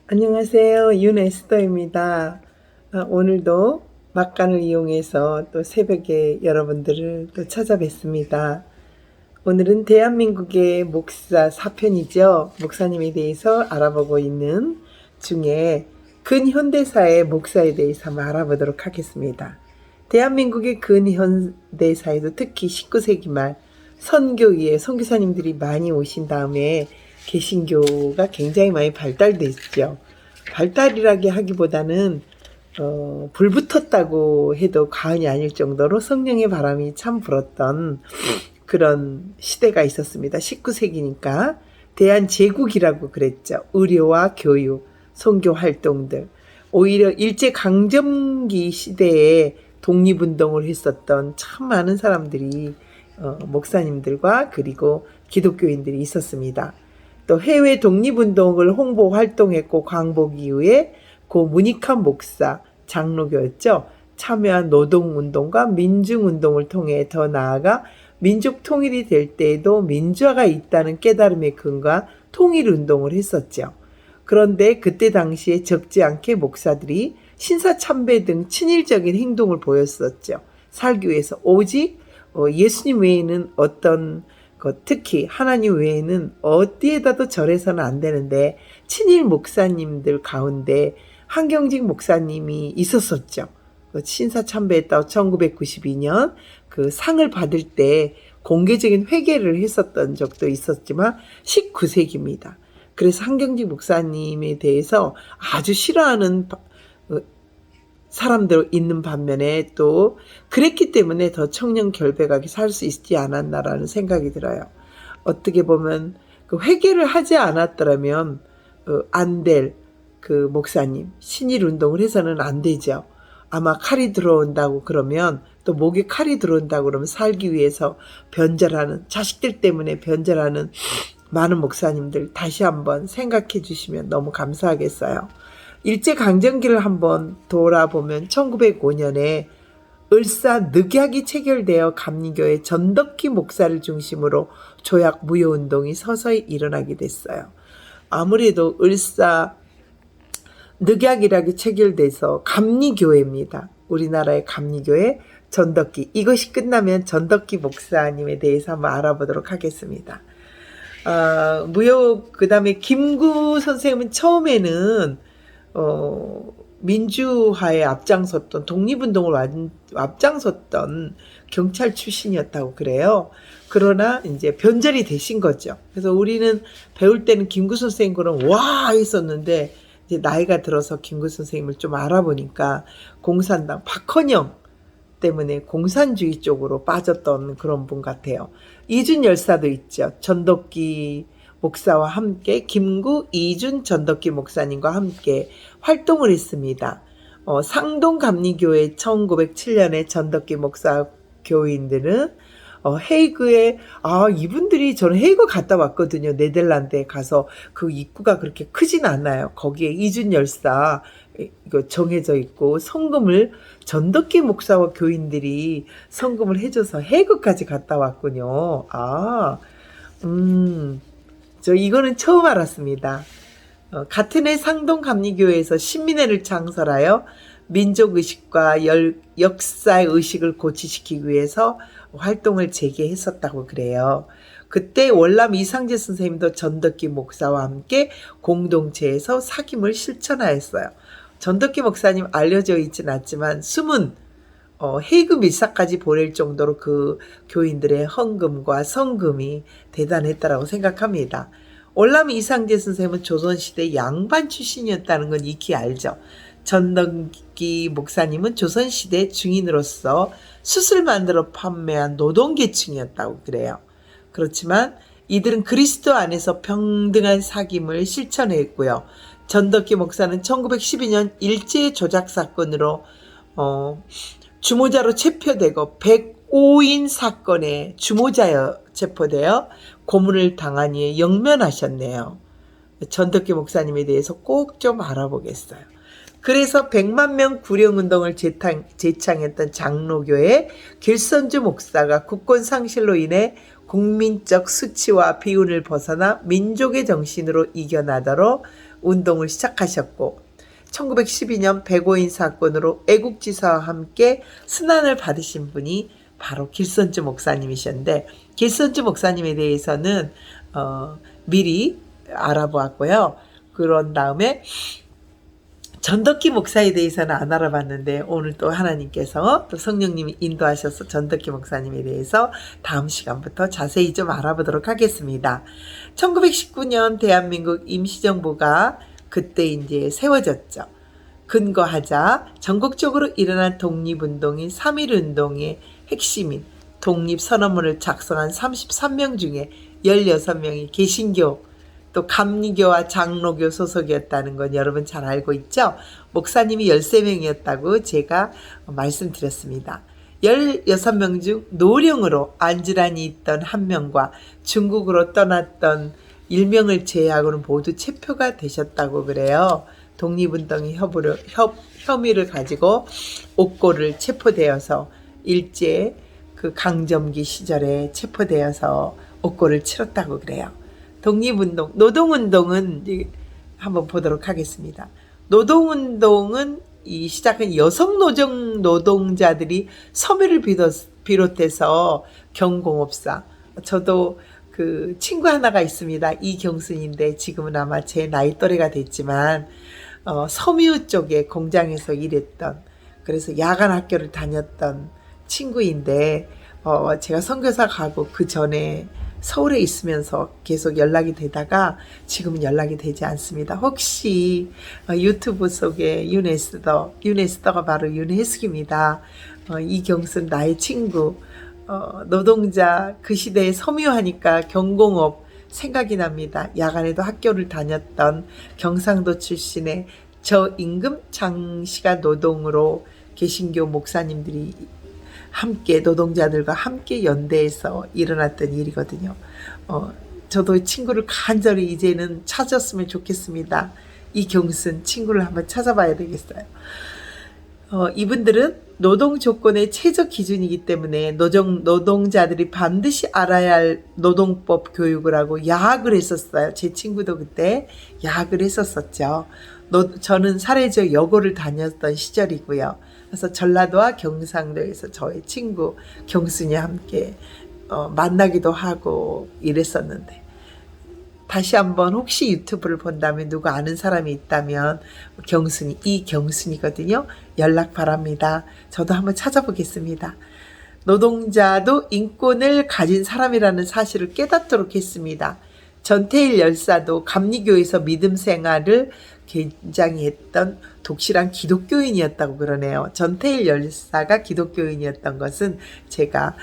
안녕하세요. 윤에스더입니다. 오늘도 막간을 이용해서 또 새벽에 여러분들을 또 찾아뵙습니다. 오늘은 대한민국의 목사 4편이죠. 목사님에 대해서 알아보고 있는 중에 근현대사의 목사에 대해서 한번 알아보도록 하겠습니다. 대한민국의 근현대사에도 특히 19세기 말 선교위에 선교사님들이 많이 오신 다음에 개신교가 굉장히 많이 발달됐죠. 발달이라기 하기보다는 불붙었다고 해도 과언이 아닐 정도로 성령의 바람이 참 불었던 그런 시대가 있었습니다. 19세기니까 대한제국이라고 그랬죠. 의료와 교육, 선교 활동들. 오히려 일제강점기 시대에 독립운동을 했었던 참 많은 사람들이 목사님들과 그리고 기독교인들이 있었습니다. 또 해외 독립운동을 홍보 활동했고 광복 이후에 고 문익환 목사 장로교였죠. 참여한 노동운동과 민중운동을 통해 더 나아가 민족 통일이 될 때에도 민주화가 있다는 깨달음의 근거와 통일운동을 했었죠. 그런데 그때 당시에 적지 않게 목사들이 신사참배 등 친일적인 행동을 보였었죠. 살기 위해서 오직 예수님 외에는 어떤 특히 하나님 외에는 어디에다도 절해서는 안 되는데 친일 목사님들 가운데 한경직 목사님이 있었었죠. 신사참배했다고 1992년 그 상을 받을 때 공개적인 회개를 했었던 적도 있었지만 19세기입니다. 그래서 한경직 목사님에 대해서 아주 싫어하는 사람들 있는 반면에 또 그랬기 때문에 더 청년 결백하게 살 수 있지 않았나라는 생각이 들어요. 어떻게 보면 그 회개를 하지 않았더라면 안 될 그 목사님 신일 운동을 해서는 안 되죠. 아마 칼이 들어온다고 그러면 또 목에 칼이 들어온다고 그러면 살기 위해서 변절하는 자식들 때문에 변절하는 많은 목사님들 다시 한번 생각해 주시면 너무 감사하겠어요. 일제강점기를 한번 돌아보면 1905년에 을사 늑약이 체결되어 감리교의 전덕기 목사를 중심으로 조약 무효운동이 서서히 일어나게 됐어요. 아무래도 을사 늑약이라고 체결돼서 감리교회입니다. 우리나라의 감리교회 전덕기. 이것이 끝나면 전덕기 목사님에 대해서 한번 알아보도록 하겠습니다. 무효 그 다음에 김구 선생님은 처음에는 민주화에 앞장섰던 독립운동을 앞장섰던 경찰 출신이었다고 그래요. 그러나 이제 변절이 되신 거죠. 그래서 우리는 배울 때는 김구 선생님 그럼 와 했었는데 이제 나이가 들어서 김구 선생님을 좀 알아보니까 공산당 박헌영 때문에 공산주의 쪽으로 빠졌던 그런 분 같아요. 이준 열사도 있죠. 전덕기 목사와 함께 김구 이준 전덕기 목사님과 함께 활동을 했습니다. 상동 감리교회 1907년에 전덕기 목사 교인들은 헤이그에 이분들이 저는 헤이그 갔다 왔거든요. 네덜란드에 가서 그 입구가 그렇게 크진 않아요. 거기에 이준 열사 이거 정해져 있고 성금을 전덕기 목사와 교인들이 성금을 해줘서 헤이그까지 갔다 왔군요. 저 이거는 처음 알았습니다. 같은 해 상동감리교회에서 신민회를 창설하여 민족의식과 역사의식을 고취시키기 위해서 활동을 재개했었다고 그래요. 그때 월남 이상재 선생님도 전덕기 목사와 함께 공동체에서 사귐을 실천하였어요. 전덕기 목사님 알려져 있진 않지만 숨은 헤이그 밀사까지 보낼 정도로 그 교인들의 헌금과 성금이 대단했다라고 생각합니다. 월남 이상재 선생님은 조선시대 양반 출신이었다는 건 익히 알죠. 전덕기 목사님은 조선시대 중인으로서 숯을 만들어 판매한 노동계층이었다고 그래요. 그렇지만 이들은 그리스도 안에서 평등한 사귐을 실천했고요. 전덕기 목사는 1912년 일제 조작 사건으로 주모자로 체포되고 105인 사건에 주모자여 체포되어 고문을 당한 이에 영면하셨네요. 전덕기 목사님에 대해서 꼭 좀 알아보겠어요. 그래서 100만 명 구령운동을 제창했던 장로교의 길선주 목사가 국권 상실로 인해 국민적 수치와 비운을 벗어나 민족의 정신으로 이겨나도록 운동을 시작하셨고 1912년 백오인 사건으로 애국지사와 함께 순환을 받으신 분이 바로 길선주 목사님이셨는데 길선주 목사님에 대해서는 미리 알아보았고요. 그런 다음에 전덕기 목사에 대해서는 안 알아봤는데 오늘 또 하나님께서 또 성령님이 인도하셔서 전덕기 목사님에 대해서 다음 시간부터 자세히 좀 알아보도록 하겠습니다. 1919년 대한민국 임시정부가 그때 이제 세워졌죠. 근거하자 전국적으로 일어난 독립운동인 3.1운동의 핵심인 독립선언문을 작성한 33명 중에 16명이 개신교 또 감리교와 장로교 소속이었다는 건 여러분 잘 알고 있죠? 목사님이 13명이었다고 제가 말씀드렸습니다. 16명 중 노령으로 안질환이 있던 1명과 중국으로 떠났던 1명을 제외하고는 모두 체포가 되셨다고 그래요. 독립운동의 혐의를 가지고 옥고를 체포되어서 일제 그 강점기 시절에 체포되어서 옥고를 치렀다고 그래요. 독립운동, 노동운동은 한번 보도록 하겠습니다. 노동운동은 이 시작은 여성 노동자들이 섬유를 비롯해서 경공업사, 저도 그 친구 하나가 있습니다. 이경순인데 지금은 아마 제 나이 또래가 됐지만 섬유 쪽에 공장에서 일했던, 그래서 야간 학교를 다녔던 친구인데 제가 선교사 가고 그 전에 서울에 있으면서 계속 연락이 되다가 지금은 연락이 되지 않습니다. 혹시 유튜브 속에 윤에스더가 바로 윤혜숙입니다. 이경순 나의 친구, 노동자, 그 시대에 섬유하니까 경공업 생각이 납니다. 야간에도 학교를 다녔던 경상도 출신의 저임금 장시간 노동으로 개신교 목사님들이 함께 노동자들과 함께 연대해서 일어났던 일이거든요. 저도 친구를 간절히 이제는 찾았으면 좋겠습니다. 이경순 친구를 한번 찾아봐야 되겠어요. 이분들은 노동 조건의 최저 기준이기 때문에 노동자들이 반드시 알아야 할 노동법 교육을 하고 야학을 했었어요. 제 친구도 그때 야학을 했었었죠. 저는 사례적 여고를 다녔던 시절이고요. 그래서 전라도와 경상도에서 저의 친구 경순이 함께 만나기도 하고 이랬었는데, 다시 한번 혹시 유튜브를 본다면 누가 아는 사람이 있다면 경순이, 이경순이거든요. 연락 바랍니다. 저도 한번 찾아보겠습니다. 노동자도 인권을 가진 사람이라는 사실을 깨닫도록 했습니다. 전태일 열사도 감리교에서 믿음 생활을 굉장히 했던 독실한 기독교인이었다고 그러네요. 전태일 열사가 기독교인이었던 것은 제가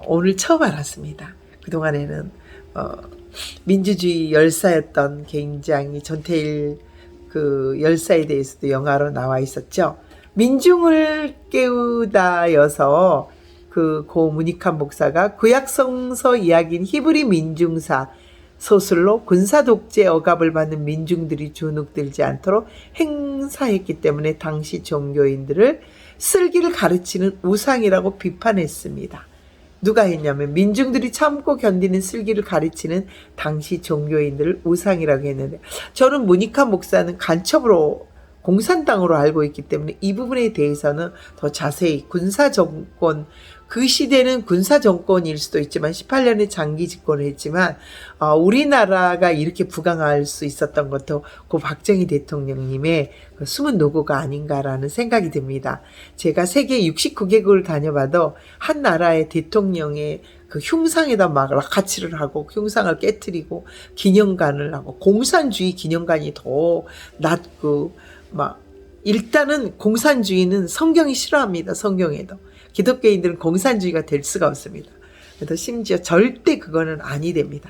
오늘 처음 알았습니다. 그동안에는 민주주의 열사였던, 굉장히 전태일 그 열사에 대해서도 영화로 나와 있었죠. 민중을 깨우다여서 그 고 문익환 목사가 구약성서 이야기인 히브리 민중사 소설로 군사 독재 억압을 받는 민중들이 주눅들지 않도록 행사했기 때문에 당시 종교인들을 쓸기를 가르치는 우상이라고 비판했습니다. 누가 했냐면 민중들이 참고 견디는 쓸기를 가르치는 당시 종교인들을 우상이라고 했는데, 저는 문익환 목사는 간첩으로 공산당으로 알고 있기 때문에 이 부분에 대해서는 더 자세히, 군사정권, 그 시대는 군사정권일 수도 있지만 18년에 장기 집권을 했지만 우리나라가 이렇게 부강할 수 있었던 것도 고 박정희 대통령님의 그 숨은 노고가 아닌가라는 생각이 듭니다. 제가 세계 69개국을 다녀봐도 한 나라의 대통령의 그 흉상에다 막 락카치를 하고 흉상을 깨트리고 기념관을 하고, 공산주의 기념관이 더 낫고, 막 일단은 공산주의는 성경이 싫어합니다. 성경에도. 기독교인들은 공산주의가 될 수가 없습니다. 그래서 심지어 절대 그거는 아니 됩니다.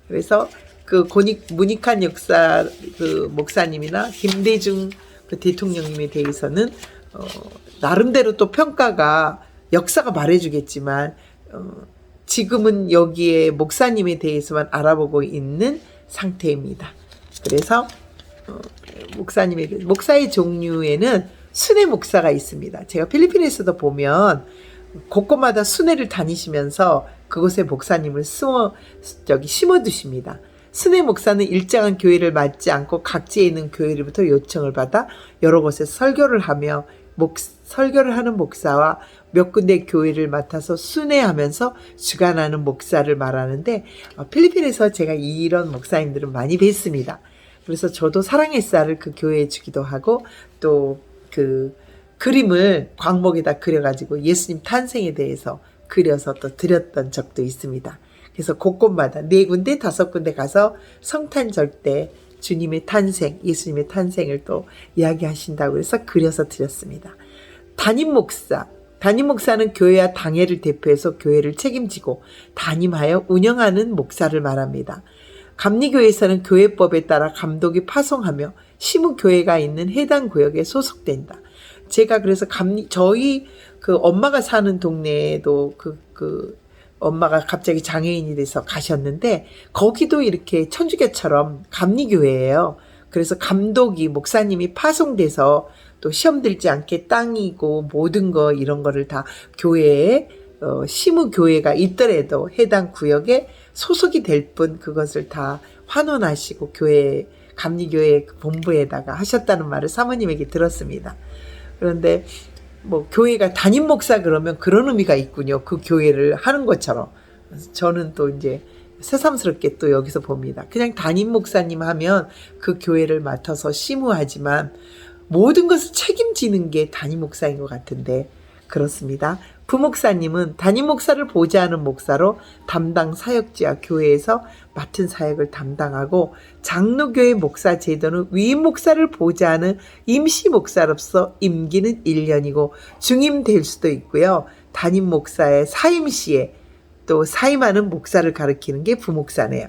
그래서 그 문익환 역사 그 목사님이나 김대중 그 대통령님에 대해서는 나름대로 또 평가가, 역사가 말해주겠지만 지금은 여기에 목사님에 대해서만 알아보고 있는 상태입니다. 그래서 목사의 종류에는 순회 목사가 있습니다. 제가 필리핀에서도 보면 곳곳마다 순회를 다니시면서 그곳에 목사님을 심어두십니다. 스내 목사는 일정한 교회를 맡지 않고 각지에 있는 교회로부터 요청을 받아 여러 곳에서 설교를 하며 설교를 하는 목사와 몇 군데 교회를 맡아서 순회하면서 주관하는 목사를 말하는데, 필리핀에서 제가 이런 목사님들은 많이 뵀습니다. 그래서 저도 사랑의 쌀을 그 교회에 주기도 하고, 또 그 그림을 광목에다 그려가지고 예수님 탄생에 대해서 그려서 또 드렸던 적도 있습니다. 그래서 곳곳마다 4군데 5군데 가서 성탄절 때 주님의 탄생, 예수님의 탄생을 또 이야기하신다고 해서 그려서 드렸습니다. 담임 목사는 교회와 당회를 대표해서 교회를 책임지고 담임하여 운영하는 목사를 말합니다. 감리교회에서는 교회법에 따라 감독이 파송하며 시무교회가 있는 해당 구역에 소속된다. 제가 그래서 저희 그 엄마가 사는 동네에도 엄마가 갑자기 장애인이 돼서 가셨는데, 거기도 이렇게 천주교처럼 감리교회예요. 그래서 감독이, 목사님이 파송돼서 또 시험 들지 않게 땅이고 모든 거 이런 거를 다 교회에 시무교회가 있더라도 해당 구역에 소속이 될 뿐 그것을 다 환원하시고 감리교회 본부에다가 하셨다는 말을 사모님에게 들었습니다. 그런데 뭐 교회가 담임 목사 그러면 그런 의미가 있군요. 그 교회를 하는 것처럼. 저는 또 이제 새삼스럽게 또 여기서 봅니다. 그냥 담임 목사님 하면 그 교회를 맡아서 시무하지만 모든 것을 책임지는 게 담임 목사인 것 같은데, 그렇습니다. 부목사님은 담임 목사를 보좌하는 목사로 담당 사역지와 교회에서 맡은 사역을 담당하고, 장로교회 목사 제도는 위임 목사를 보좌하는 임시 목사로서 임기는 1년이고 중임될 수도 있고요. 담임 목사의 사임 시에 또 사임하는 목사를 가리키는 게 부목사네요.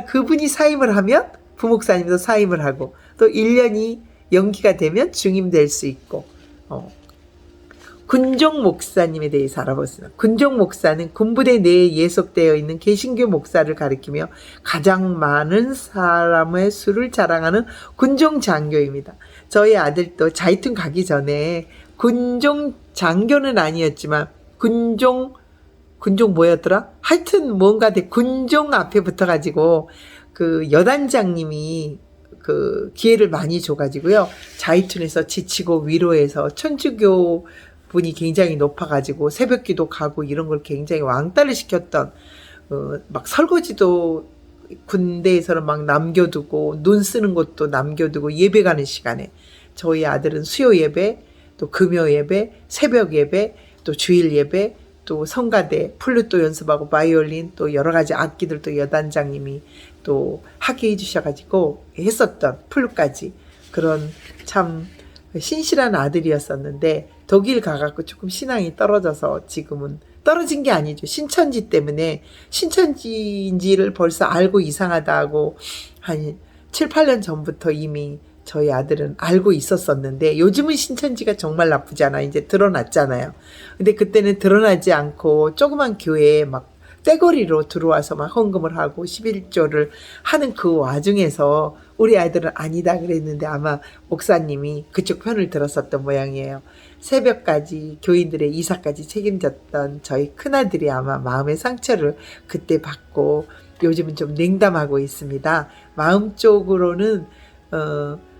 그분이 사임을 하면 부목사님도 사임을 하고, 또 1년이 연기가 되면 중임될 수 있고, 군종 목사님에 대해서 알아보겠습니다. 군종 목사는 군부대 내에 예속되어 있는 개신교 목사를 가리키며 가장 많은 사람의 수를 자랑하는 군종 장교입니다. 저희 아들도 자이툰 가기 전에 군종 장교는 아니었지만 군종 뭐였더라? 하여튼 뭔가 군종 앞에 붙어가지고 그 여단장님이 그 기회를 많이 줘가지고요. 자이툰에서 지치고 위로해서 천주교 분이 굉장히 높아가지고 새벽기도 가고 이런 걸 굉장히 왕따를 시켰던, 막 설거지도 군대에서는 막 남겨두고 눈 쓰는 것도 남겨두고 예배 가는 시간에 저희 아들은 수요 예배, 또 금요 예배, 새벽 예배, 또 주일 예배, 또 성가대, 플루토 연습하고 바이올린, 또 여러 가지 악기들도 여단장님이 또 하게 해주셔가지고 했었던 플루까지, 그런 참 신실한 아들이었었는데 독일 가갖고 조금 신앙이 떨어져서 지금은 떨어진 게 아니죠. 신천지 때문에, 신천지인지를 벌써 알고 이상하다 하고 한 7, 8년 전부터 이미 저희 아들은 알고 있었었는데, 요즘은 신천지가 정말 나쁘지 않아. 이제 드러났잖아요. 근데 그때는 드러나지 않고 조그만 교회에 막 떼거리로 들어와서 막 헌금을 하고 11조를 하는 그 와중에서 우리 아이들은 아니다 그랬는데 아마 목사님이 그쪽 편을 들었었던 모양이에요. 새벽까지 교인들의 이사까지 책임졌던 저희 큰아들이 아마 마음의 상처를 그때 받고 요즘은 좀 냉담하고 있습니다. 마음 쪽으로는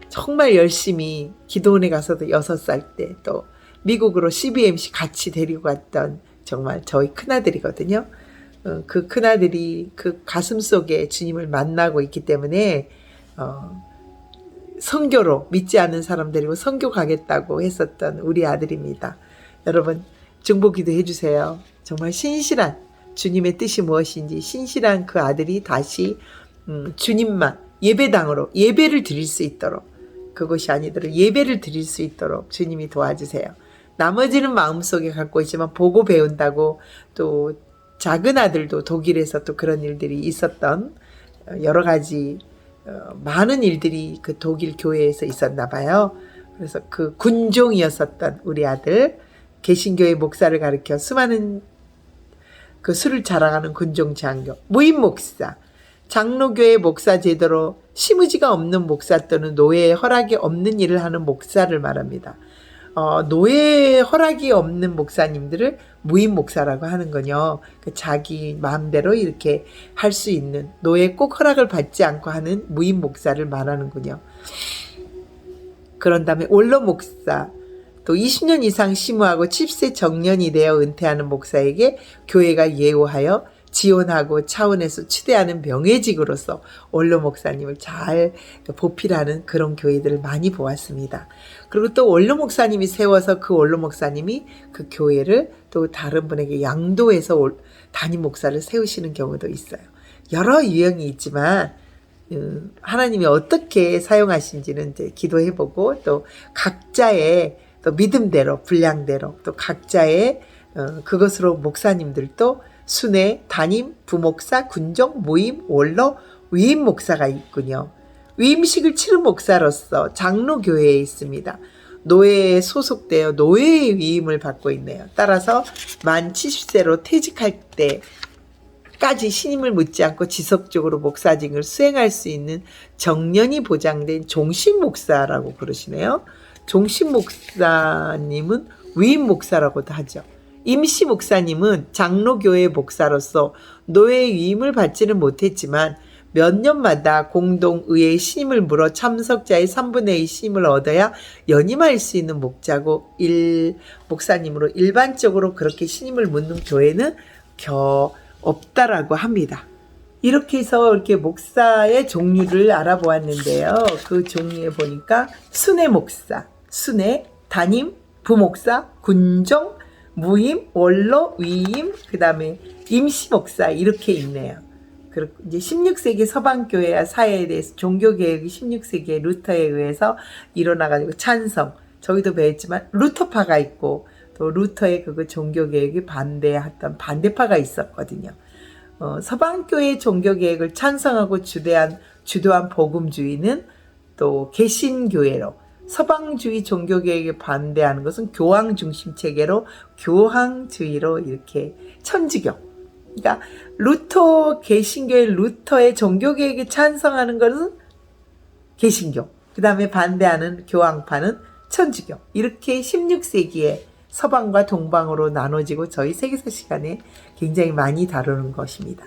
정말 열심히 기도원에 가서도 6살 때 또 미국으로 CBMC 같이 데리고 갔던 정말 저희 큰아들이거든요. 그 큰아들이 그 가슴 속에 주님을 만나고 있기 때문에 선교로, 믿지 않는 사람 데리고 선교 가겠다고 했었던 우리 아들입니다. 여러분 중보기도 해주세요. 정말 신실한, 주님의 뜻이 무엇인지 신실한 그 아들이 다시 주님만 예배당으로 예배를 드릴 수 있도록, 그것이 아니더라도 예배를 드릴 수 있도록 주님이 도와주세요. 나머지는 마음속에 갖고 있지만 보고 배운다고, 또 작은 아들도 독일에서 또 그런 일들이 있었던 여러 가지 많은 일들이 그 독일 교회에서 있었나 봐요. 그래서 그 군종이었었던 우리 아들, 개신교회 목사를 가리켜 수많은 그 수를 자랑하는 군종 장교, 무임 목사, 장로교회 목사 제도로 시무지가 없는 목사 또는 노예의 허락이 없는 일을 하는 목사를 말합니다. 노예 허락이 없는 목사님들을 무임 목사라고 하는군요. 자기 마음대로 이렇게 할 수 있는, 노예 꼭 허락을 받지 않고 하는 무임 목사를 말하는군요. 그런 다음에 원로 목사, 또 20년 이상 심우하고 70세 정년이 되어 은퇴하는 목사에게 교회가 예우하여 지원하고 차원에서 추대하는 명예직으로서 원로 목사님을 잘 보필하는 그런 교회들을 많이 보았습니다. 그리고 또 원로 목사님이 세워서 그 원로 목사님이 그 교회를 또 다른 분에게 양도해서 담임 목사를 세우시는 경우도 있어요. 여러 유형이 있지만 하나님이 어떻게 사용하신지는 이제 기도해보고, 또 각자의 또 믿음대로, 분량대로, 또 각자의 그것으로 목사님들도 순회, 담임, 부목사, 군종, 모임, 원로, 위임 목사가 있군요. 위임식을 치른 목사로서 장로교회에 있습니다. 노예에 소속되어 노예의 위임을 받고 있네요. 따라서 만 70세로 퇴직할 때까지 신임을 묻지 않고 지속적으로 목사직을 수행할 수 있는 정년이 보장된 종신 목사라고 부르시네요. 종신 목사님은 위임 목사라고도 하죠. 임시 목사님은 장로교회 목사로서 노예 위임을 받지는 못했지만 몇 년마다 공동의회의 신임을 물어 참석자의 3분의 2 신임을 얻어야 연임할 수 있는 목사님으로 일반적으로 그렇게 신임을 묻는 교회는 없다라고 합니다. 이렇게 해서 이렇게 목사의 종류를 알아보았는데요. 그 종류에 보니까 순회 목사, 순회, 담임, 부목사, 군종, 무임, 원로, 위임, 그 다음에 임시 목사 이렇게 있네요. 그리고 이제 16세기 서방교회와 사회에 대해서 종교개혁이 16세기에 루터에 의해서 일어나가지고 찬성, 저기도 배웠지만 루터파가 있고 또 루터의 그 종교개혁이 반대했던 반대파가 있었거든요. 서방교회의 종교개혁을 찬성하고 주도한 복음주의는 또 개신교회로, 서방주의 종교개혁에 반대하는 것은 교황 중심 체계로 교황주의로 이렇게 천주교. 그러니까 개신교의 루터의 종교개혁에 찬성하는 것은 개신교. 그 다음에 반대하는 교황파는 천주교. 이렇게 16세기에 서방과 동방으로 나눠지고 저희 세계사 시간에 굉장히 많이 다루는 것입니다.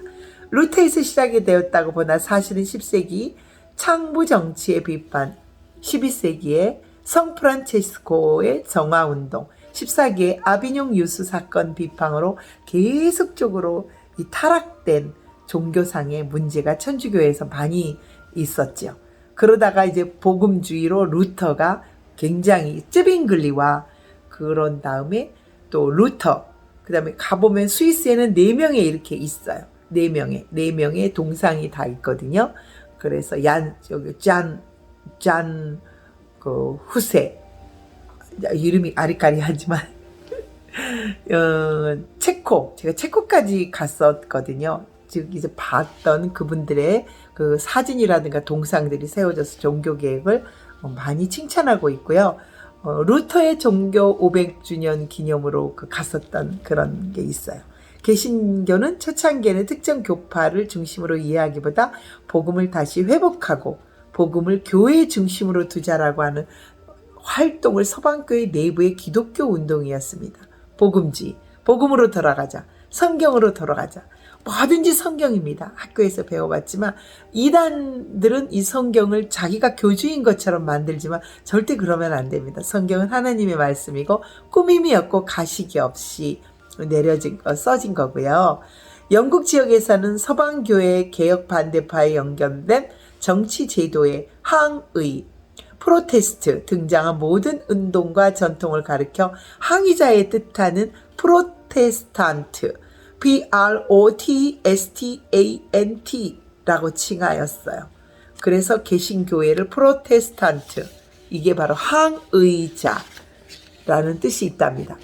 루터에서 시작이 되었다고 보나 사실은 10세기 창부 정치의 비판, 12세기에 성프란체스코의 정화운동, 14기의 아비뇽 유수 사건 비판으로 계속적으로 이 타락된 종교상의 문제가 천주교에서 많이 있었죠. 그러다가 이제 복음주의로 루터가 굉장히 쯔빙글리와 그런 다음에 또 루터, 그 다음에 가보면 스위스에는 4명이 이렇게 있어요. 4명의 동상이 다 있거든요. 그래서 후세, 이름이 아리까리하지만 제가 체코까지 갔었거든요. 즉 이제 봤던 그분들의 그 사진이라든가 동상들이 세워져서 종교개혁을 많이 칭찬하고 있고요. 루터의 종교 500주년 기념으로 갔었던 그런 게 있어요. 개신교는 초창기에는 특정 교파를 중심으로 이해하기보다 복음을 다시 회복하고 복음을 교회 중심으로 두자라고 하는 활동을 서방교회 내부의 기독교 운동이었습니다. 복음주의, 복음으로 돌아가자, 성경으로 돌아가자. 뭐든지 성경입니다. 학교에서 배워봤지만 이단들은 이 성경을 자기가 교주인 것처럼 만들지만 절대 그러면 안 됩니다. 성경은 하나님의 말씀이고 꾸밈이었고 가식이 없이 써진 거고요. 영국 지역에서는 서방교회 개혁 반대파에 연결된 정치 제도의 항의, 프로테스트 등장한 모든 운동과 전통을 가리켜 항의자의 뜻하는 프로테스탄트, PROTESTANT라고 칭하였어요. 그래서 개신교회를 프로테스탄트, 이게 바로 항의자라는 뜻이 있답니다.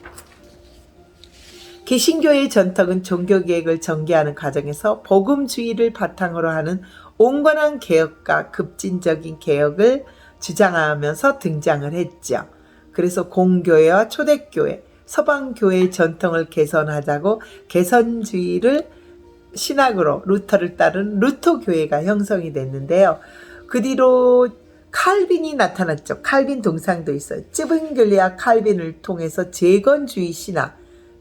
개신교회의 전통은 종교개혁을 전개하는 과정에서 복음주의를 바탕으로 하는 온건한 개혁과 급진적인 개혁을 주장하면서 등장을 했죠. 그래서 공교회와 초대교회, 서방교회의 전통을 개선하자고 개선주의를 신학으로 루터를 따른 루터교회가 형성이 됐는데요. 그 뒤로 칼빈이 나타났죠. 칼빈 동상도 있어요. 쯔빙글리아 칼빈을 통해서 재건주의 신화,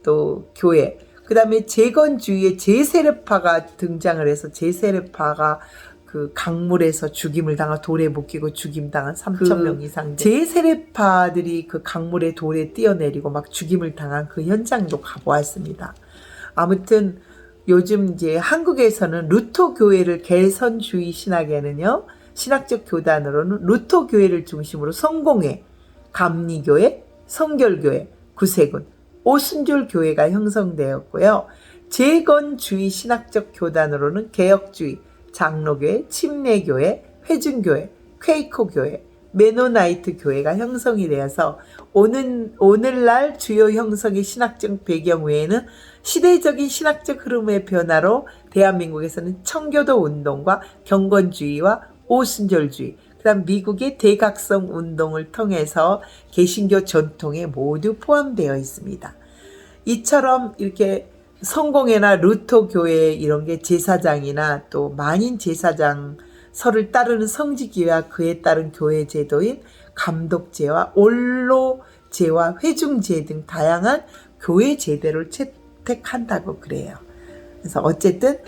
또 교회, 그 다음에 재건주의의 제세례파가 등장을 해서 제세례파가 그 강물에서 죽임을 당한 돌에 묶이고 죽임당한 3,000명 이상 제세례파들이 그 강물에 돌에 뛰어내리고 막 죽임을 당한 그 현장도 가보았습니다. 아무튼 요즘 이제 한국에서는 루터 교회를 개선주의 신학에는요, 신학적 교단으로는 루터 교회를 중심으로 성공회, 감리교회, 성결교회, 구세군, 오순절 교회가 형성되었고요. 재건주의 신학적 교단으로는 개혁주의, 장로교회, 침례교회, 회중교회, 퀘이커교회, 메노나이트 교회가 형성이 되어서 오늘날 주요 형성의 신학적 배경 외에는 시대적인 신학적 흐름의 변화로 대한민국에서는 청교도 운동과 경건주의와 오순절주의, 그 다음 미국의 대각성 운동을 통해서 개신교 전통에 모두 포함되어 있습니다. 이처럼 이렇게 성공회나 루터 교회 이런 게 제사장이나 또 만인 제사장 설을 따르는 성지기와 그에 따른 교회 제도인 감독제와 원로제와 회중제 등 다양한 교회 제도를 채택한다고 그래요. 그래서 어쨌든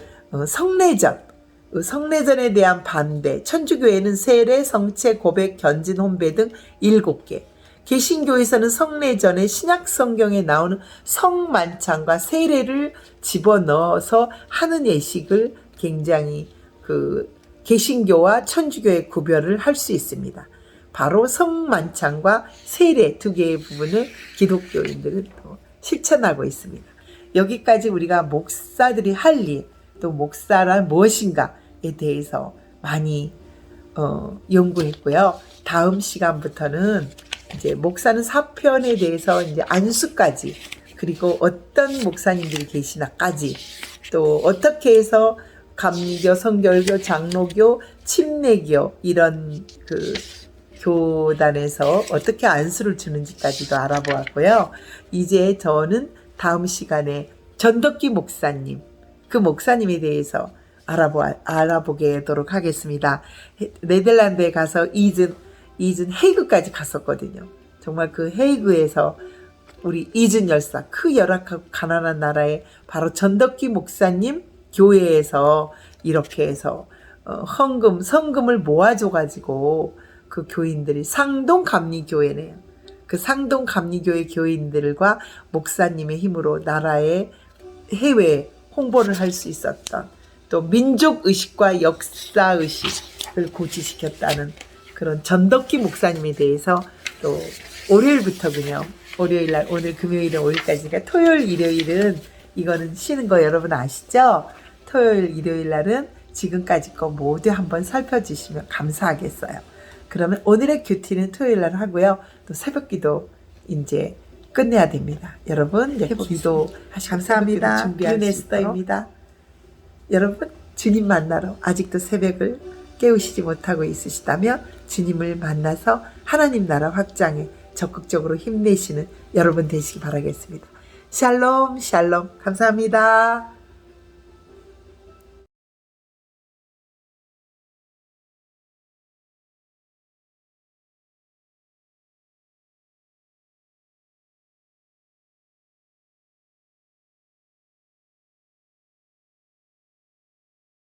성례전에 대한 반대, 천주교회는 세례, 성체, 고백, 견진, 혼배 등 7개, 개신교에서는 성례전에 신약 성경에 나오는 성만찬과 세례를 집어넣어서 하는 예식을 굉장히 개신교와 천주교의 구별을 할 수 있습니다. 바로 성만찬과 세례 2개의 부분을 기독교인들은 또 실천하고 있습니다. 여기까지 우리가 목사들이 할 일, 또 목사란 무엇인가에 대해서 많이 연구했고요. 다음 시간부터는 이제 목사는 사편에 대해서 이제 안수까지, 그리고 어떤 목사님들이 계시나까지, 또 어떻게 해서 감리교, 성결교, 장로교, 침례교 이런 그 교단에서 어떻게 안수를 주는지까지도 알아보았고요. 이제 저는 다음 시간에 전덕기 목사님, 그 목사님에 대해서 알아보게 하도록 하겠습니다. 네덜란드에 가서 이즌 헤이그까지 갔었거든요. 정말 그 헤이그에서 우리 이즌 열사, 그 열악하고 가난한 나라에 바로 전덕기 목사님 교회에서 이렇게 해서 성금을 모아줘가지고 그 교인들이 상동감리교회네요. 그 상동감리교회 교인들과 목사님의 힘으로 나라의 해외 홍보를 할 수 있었던, 또 민족의식과 역사의식을 고취시켰다는 그런 전덕기 목사님에 대해서 또 월요일부터군요. 월요일날, 오늘 금요일은 5일까지니까 토요일, 일요일은 이거는 쉬는 거 여러분 아시죠? 토요일, 일요일날은 지금까지 거 모두 한번 살펴주시면 감사하겠어요. 그러면 오늘의 큐티는 토요일날 하고요. 또 새벽기도 이제 끝내야 됩니다. 여러분, 기도 하시고 감사합니다. 유네스터입니다. 여러분, 주님 만나러 아직도 새벽을 깨우시지 못하고 있으시다면 주님을 만나서 하나님 나라 확장에 적극적으로 힘내시는 여러분 되시기 바라겠습니다. 샬롬, 샬롬. 감사합니다.